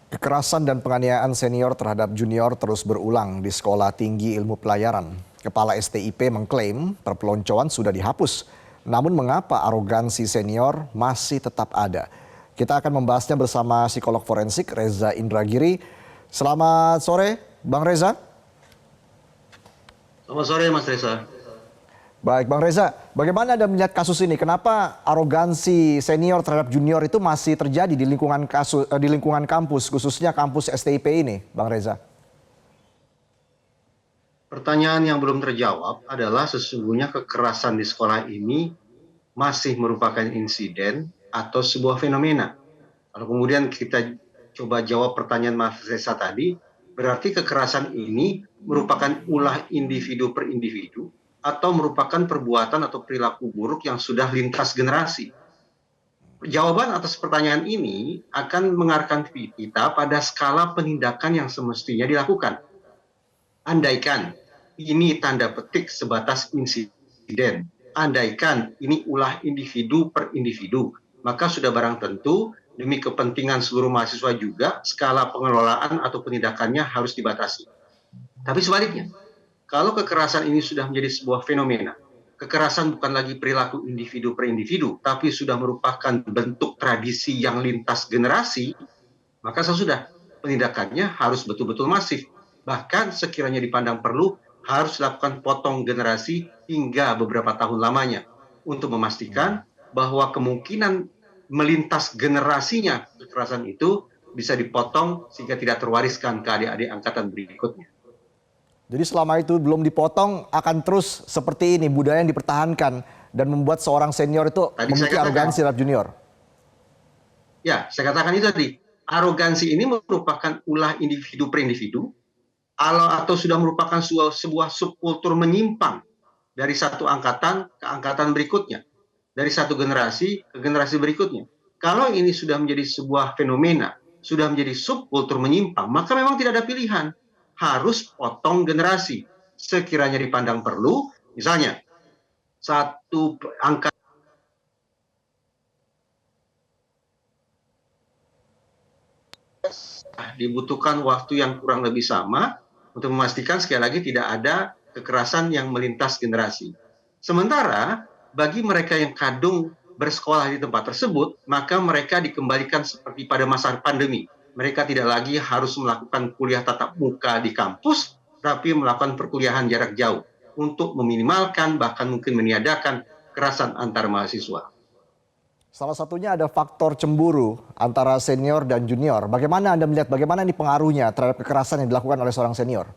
Kekerasan dan penganiayaan senior terhadap junior terus berulang di Sekolah Tinggi Ilmu Pelayaran. Kepala STIP mengklaim perpeloncoan sudah dihapus. Namun mengapa arogansi senior masih tetap ada? Kita akan membahasnya bersama psikolog forensik Reza Indragiri. Selamat sore, Bang Reza. Selamat sore, Mas Reza. Baik, Bang Reza, bagaimana Anda melihat kasus ini? Kenapa arogansi senior terhadap junior itu masih terjadi di lingkungan kampus, khususnya kampus STIP ini, Bang Reza? Pertanyaan yang belum terjawab adalah sesungguhnya kekerasan di sekolah ini masih merupakan insiden atau sebuah fenomena. Kalau kemudian kita coba jawab pertanyaan Mas Reza tadi, berarti kekerasan ini merupakan ulah individu per individu atau merupakan perbuatan atau perilaku buruk yang sudah lintas generasi. Jawaban atas pertanyaan ini akan mengarahkan kita pada skala penindakan yang semestinya dilakukan. Andaikan ini tanda petik sebatas insiden, andaikan ini ulah individu per individu, maka sudah barang tentu demi kepentingan seluruh mahasiswa juga skala pengelolaan atau penindakannya harus dibatasi. Tapi sebaliknya, kalau kekerasan ini sudah menjadi sebuah fenomena, kekerasan bukan lagi perilaku individu per individu, tapi sudah merupakan bentuk tradisi yang lintas generasi, maka sesudah penindakannya harus betul-betul masif. Bahkan sekiranya dipandang perlu, harus dilakukan potong generasi hingga beberapa tahun lamanya untuk memastikan bahwa kemungkinan melintas generasinya kekerasan itu bisa dipotong sehingga tidak terwariskan ke adik-adik angkatan berikutnya. Jadi selama itu belum dipotong akan terus seperti ini, budaya yang dipertahankan dan membuat seorang senior itu memiliki arogansi terhadap junior. Ya, saya katakan itu tadi. Arogansi ini merupakan ulah individu per individu, atau sudah merupakan sebuah subkultur menyimpang dari satu angkatan ke angkatan berikutnya, dari satu generasi ke generasi berikutnya. Kalau ini sudah menjadi sebuah fenomena, sudah menjadi subkultur menyimpang, maka memang tidak ada pilihan. Harus potong generasi. Sekiranya dipandang perlu, misalnya, satu angka dibutuhkan waktu yang kurang lebih sama untuk memastikan sekali lagi tidak ada kekerasan yang melintas generasi. Sementara bagi mereka yang kadung bersekolah di tempat tersebut, maka mereka dikembalikan seperti pada masa pandemi. Mereka tidak lagi harus melakukan kuliah tatap muka di kampus, tapi melakukan perkuliahan jarak jauh untuk meminimalkan bahkan mungkin meniadakan kekerasan antar mahasiswa. Salah satunya ada faktor cemburu antara senior dan junior. Bagaimana Anda melihat bagaimana ini pengaruhnya terhadap kekerasan yang dilakukan oleh seorang senior?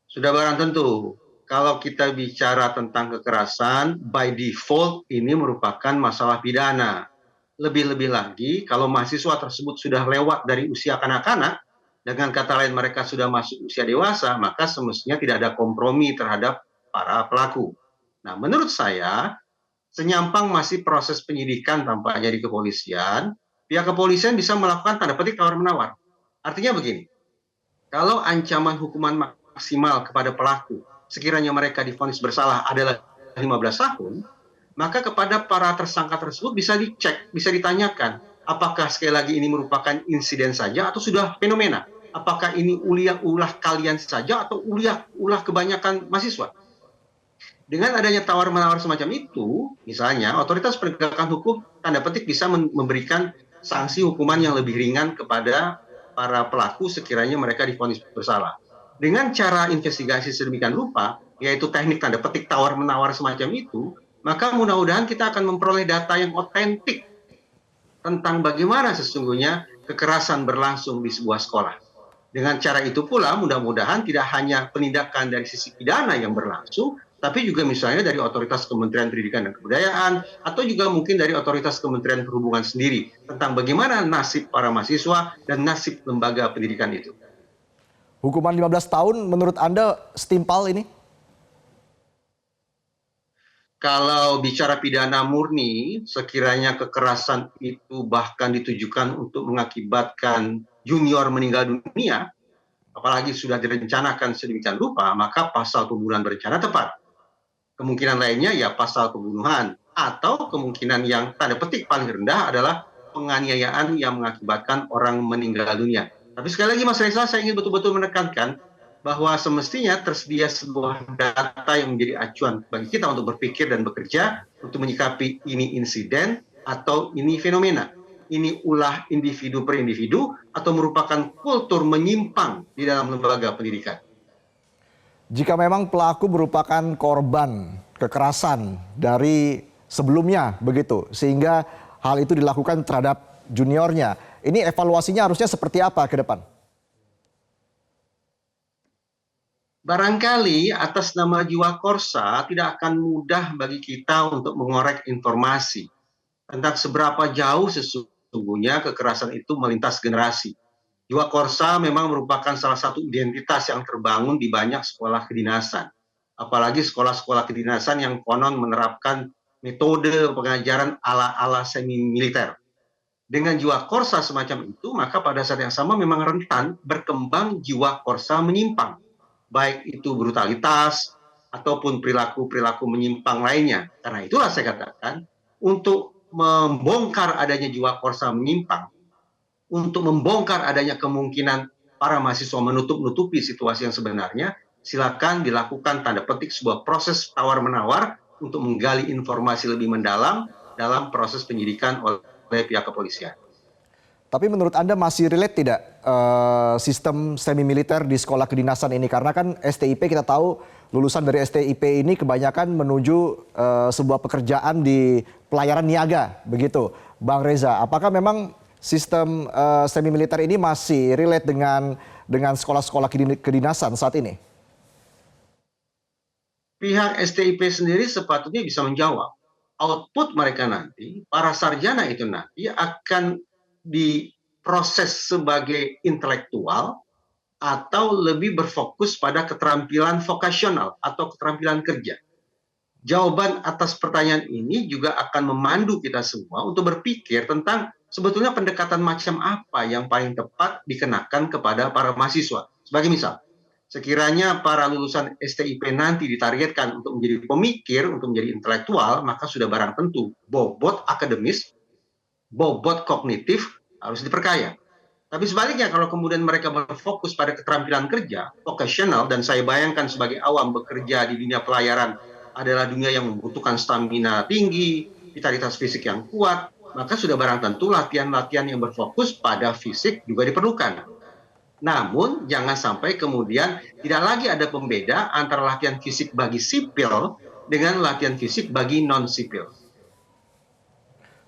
Sudah barang tentu, kalau kita bicara tentang kekerasan, by default ini merupakan masalah pidana. Lebih-lebih lagi, kalau mahasiswa tersebut sudah lewat dari usia kanak-kanak, dengan kata lain mereka sudah masuk usia dewasa, maka semestinya tidak ada kompromi terhadap para pelaku. Nah, menurut saya, senyampang masih proses penyidikan tampaknya di kepolisian, pihak kepolisian bisa melakukan tanda petik tawar-menawar. Artinya begini, kalau ancaman hukuman maksimal kepada pelaku sekiranya mereka divonis bersalah adalah 15 tahun, maka kepada para tersangka tersebut bisa dicek, bisa ditanyakan, apakah sekali lagi ini merupakan insiden saja atau sudah fenomena? Apakah ini ulah kalian saja atau ulah kebanyakan mahasiswa? Dengan adanya tawar-menawar semacam itu, misalnya otoritas penegakan hukum tanda petik bisa memberikan sanksi hukuman yang lebih ringan kepada para pelaku sekiranya mereka divonis bersalah. Dengan cara investigasi sedemikian rupa, yaitu teknik tanda petik tawar-menawar semacam itu, maka mudah-mudahan kita akan memperoleh data yang otentik tentang bagaimana sesungguhnya kekerasan berlangsung di sebuah sekolah. Dengan cara itu pula mudah-mudahan tidak hanya penindakan dari sisi pidana yang berlangsung, tapi juga misalnya dari otoritas Kementerian Pendidikan dan Kebudayaan, atau juga mungkin dari otoritas Kementerian Perhubungan sendiri, tentang bagaimana nasib para mahasiswa dan nasib lembaga pendidikan itu. Hukuman 15 tahun menurut Anda setimpal ini? Kalau bicara pidana murni, sekiranya kekerasan itu bahkan ditujukan untuk mengakibatkan junior meninggal dunia, apalagi sudah direncanakan sedemikian rupa, maka pasal pembunuhan berencana tepat. Kemungkinan lainnya ya pasal pembunuhan, atau kemungkinan yang tanda petik paling rendah adalah penganiayaan yang mengakibatkan orang meninggal dunia. Tapi sekali lagi Mas Reza, saya ingin betul-betul menekankan bahwa semestinya tersedia sebuah data yang menjadi acuan bagi kita untuk berpikir dan bekerja untuk menyikapi ini insiden atau ini fenomena. Ini ulah individu per individu atau merupakan kultur menyimpang di dalam lembaga pendidikan. Jika memang pelaku merupakan korban kekerasan dari sebelumnya begitu, sehingga hal itu dilakukan terhadap juniornya, ini evaluasinya harusnya seperti apa ke depan? Barangkali atas nama jiwa korsa tidak akan mudah bagi kita untuk mengorek informasi tentang seberapa jauh sesungguhnya kekerasan itu melintas generasi. Jiwa korsa memang merupakan salah satu identitas yang terbangun di banyak sekolah kedinasan. Apalagi sekolah-sekolah kedinasan yang konon menerapkan metode pengajaran ala-ala semi militer. Dengan jiwa korsa semacam itu, maka pada saat yang sama memang rentan berkembang jiwa korsa menyimpang, baik itu brutalitas ataupun perilaku-perilaku menyimpang lainnya. Karena itulah saya katakan, untuk membongkar adanya jiwa korsa menyimpang, untuk membongkar adanya kemungkinan para mahasiswa menutup-nutupi situasi yang sebenarnya, silakan dilakukan tanda petik sebuah proses tawar-menawar untuk menggali informasi lebih mendalam dalam proses penyidikan oleh pihak kepolisian. Tapi menurut Anda masih relate tidak sistem semi militer di sekolah kedinasan ini? Karena kan STIP kita tahu lulusan dari STIP ini kebanyakan menuju sebuah pekerjaan di pelayaran niaga, begitu. Bang Reza, apakah memang sistem semi militer ini masih relate dengan sekolah-sekolah kedinasan saat ini? Pihak STIP sendiri sepatutnya bisa menjawab. Output mereka nanti, para sarjana itu nanti akan diproses sebagai intelektual atau lebih berfokus pada keterampilan vokasional atau keterampilan kerja. Jawaban atas pertanyaan ini juga akan memandu kita semua untuk berpikir tentang sebetulnya pendekatan macam apa yang paling tepat dikenakan kepada para mahasiswa. Sebagai misal, sekiranya para lulusan STIP nanti ditargetkan untuk menjadi pemikir, untuk menjadi intelektual, maka sudah barang tentu bobot akademis, bobot kognitif harus diperkaya. Tapi sebaliknya kalau kemudian mereka berfokus pada keterampilan kerja, vocational, dan saya bayangkan sebagai awam bekerja di dunia pelayaran adalah dunia yang membutuhkan stamina tinggi, vitalitas fisik yang kuat, maka sudah barang tentu latihan-latihan yang berfokus pada fisik juga diperlukan. Namun jangan sampai kemudian tidak lagi ada pembeda antara latihan fisik bagi sipil dengan latihan fisik bagi non-sipil.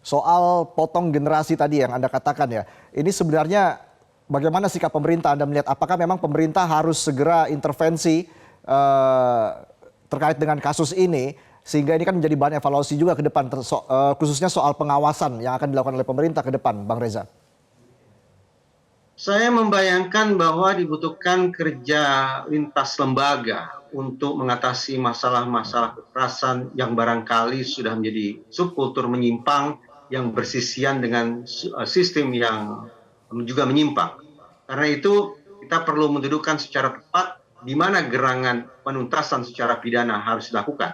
Soal potong generasi tadi yang Anda katakan ya, ini sebenarnya bagaimana sikap pemerintah? Anda melihat apakah memang pemerintah harus segera intervensi terkait dengan kasus ini, sehingga ini kan menjadi bahan evaluasi juga ke depan, khususnya soal pengawasan yang akan dilakukan oleh pemerintah ke depan, Bang Reza? Saya membayangkan bahwa dibutuhkan kerja lintas lembaga untuk mengatasi masalah-masalah kekerasan yang barangkali sudah menjadi subkultur menyimpang yang bersisian dengan sistem yang juga menyimpang. Karena itu kita perlu mendudukkan secara tepat di mana gerangan penuntasan secara pidana harus dilakukan.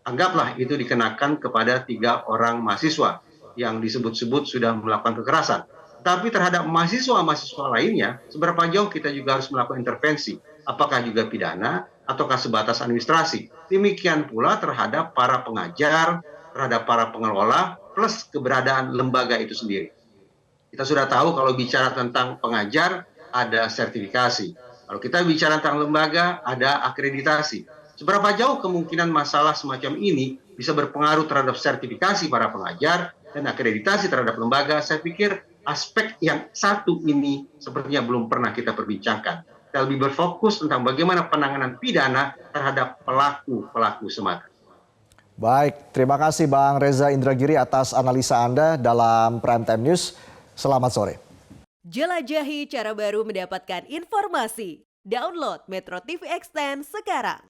Anggaplah itu dikenakan kepada 3 orang mahasiswa yang disebut-sebut sudah melakukan kekerasan. Tapi terhadap mahasiswa-mahasiswa lainnya, seberapa jauh kita juga harus melakukan intervensi. Apakah juga pidana ataukah sebatas administrasi. Demikian pula terhadap para pengajar, terhadap para pengelola, plus keberadaan lembaga itu sendiri. Kita sudah tahu kalau bicara tentang pengajar, ada sertifikasi. Kalau kita bicara tentang lembaga, ada akreditasi. Seberapa jauh kemungkinan masalah semacam ini bisa berpengaruh terhadap sertifikasi para pengajar dan akreditasi terhadap lembaga, saya pikir aspek yang satu ini sepertinya belum pernah kita perbincangkan. Kita lebih berfokus tentang bagaimana penanganan pidana terhadap pelaku-pelaku semata. Baik, terima kasih Bang Reza Indragiri atas analisa Anda dalam Prime Time News. Selamat sore. Jelajahi cara baru mendapatkan informasi. Download Metro TV Extend sekarang.